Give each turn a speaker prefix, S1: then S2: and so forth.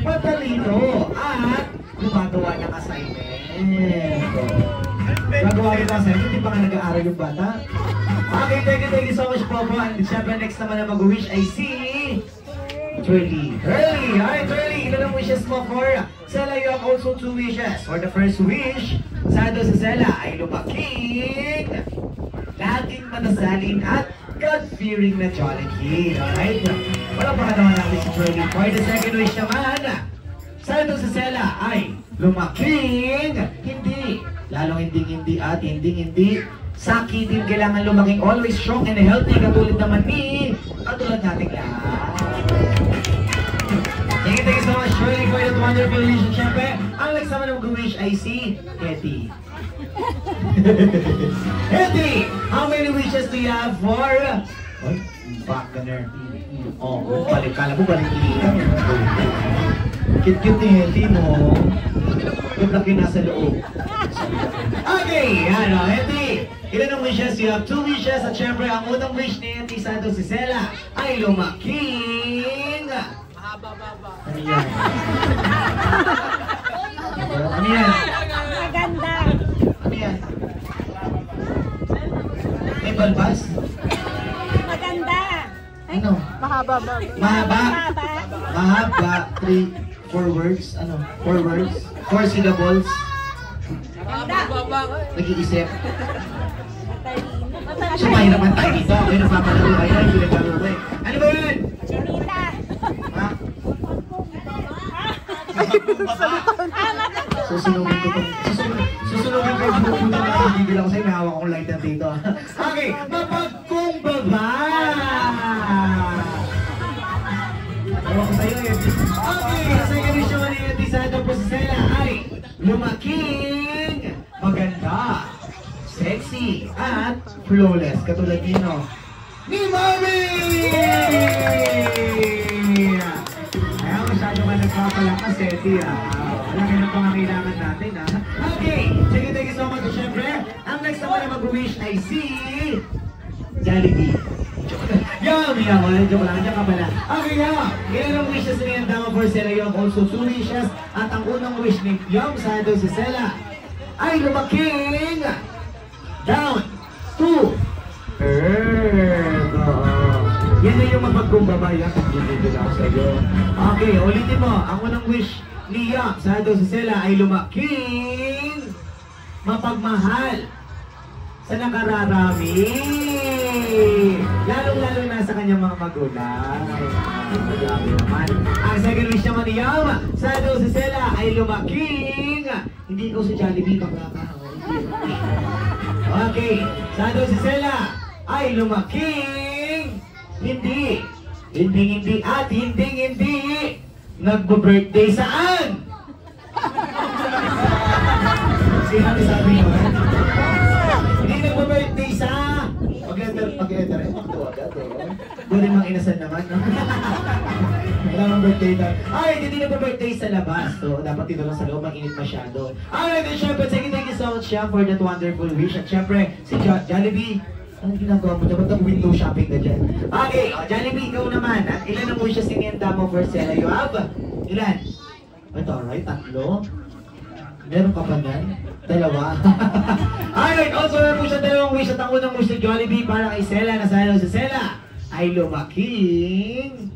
S1: matalino, at gumagawa ng assignment. Gagawa rin ng assignment, hindi pa nga nag-aaral yung bata. Okay, thank you so much po po. And syempre next naman na mag-wish ay si Turley. Alright, Turley, ilan ang wishes mo for Sela? You have also 2 wishes. For the first wish, Sado sa Sela ay lumaking, laging matasalin at God-fearing na Jolly Kid. Alright? Walang pakatawa natin si Turley. For the second wish naman, Sado sa Sela ay lumaking, hindi, lalong hindi at hindi sakitin. Kailangan lumaking always strong and healthy, katulad naman ni katulad nating lahat. Thank you so much, Shirley, for that wonderful wish. Siyempre, ang next naman na mag-wish ay si Hetty. Hetty, how many wishes do you have for... Ay, back gunner. Oh, balik. Kala mo balik ilan. Cute-cute ni Hetty mo. Yung laki nasa loob. Okay, ano, Hetty. Ilan ang wishes? You have 2 wishes. At syempre, ang unang wish ni Hetty Santos si Sela ay lumaking... Ano yan? Ano yan?
S2: Maganda.
S1: Ano yan? May balbas?
S2: Maganda.
S1: Ano?
S2: Mahaba.
S1: Mahaba? Mahaba. 3, 4 words? Ano? 4 words? 4 syllables? Nag-iisip? So, mahirapan tayo dito. May napapalaro kayo. Hindi naglalaro ko eh. Ano ba yun?
S2: Chinita.
S1: Ha? Susunugin ko itong... Susunugin ko yung pupunta na ito. Bibigil ako sa'yo. May hawak akong lighter dito. Okay. Mapagkumbaba! Hawak ko sa'yo eh. Okay. Sa ikaw ni Hetty Santos po si Sela ay lumaking, maganda, sexy, at flawless. Katulad nino ni Mami! Kaya masyado ka nagpapalakas, Hetty, ha? Wala kayo ng pangangailangan natin, ha? Okay, sige, thank you so much. Siyempre, ang next naman na mag-wish ay si Jollibee. Joke lang, dyan ka pala. Okay, ilan ang wishes ni ang dama for Sela? You have also 2 wishes. At ang unang wish ni Yom Santos si Sela ay lumaking down to earth. Yan na yung mapagkumbaba. Yan, pag-ibigil ako sa iyo. Okay, ulitin mo. Ang unang wish ni Yom Santos si Sela ay lumaking mapagmahal sa nakararami. Lalong-lalo na sa kanyang mga magulang. Grabe naman. Ang second wish naman ni Yom Santos si Sela ay lumaking, hindi ko si Jollibee pagkakaon. Okay, Santos si Sela ay lumaking, hindi at hindi nagbo-birthday saan? Sinabi sabi mo, hindi nagbo-birthday sa pag-letter, Buti mang inasan naman, no? Wala mang birthday na. Ay, hindi nagbo-birthday sa labas. So, dapat dito lang sa loob, ang init masyado. Alright, and syempre, thank you so much for that wonderful wish. At syempre, si Jollibee, anong ginagawa mo? Dapat ang window shopping na dyan. Okay, Jollibee, ikaw naman. At ilan ang wishes siniyanda mo for Sela? You have? Ilan? Ito, alright, 3. Meron ka pa nan? 2. Alright, also meron po siya 2 wish. At ang unang wish ni Jollibee para kay Sela na sana si Sela ay lumaking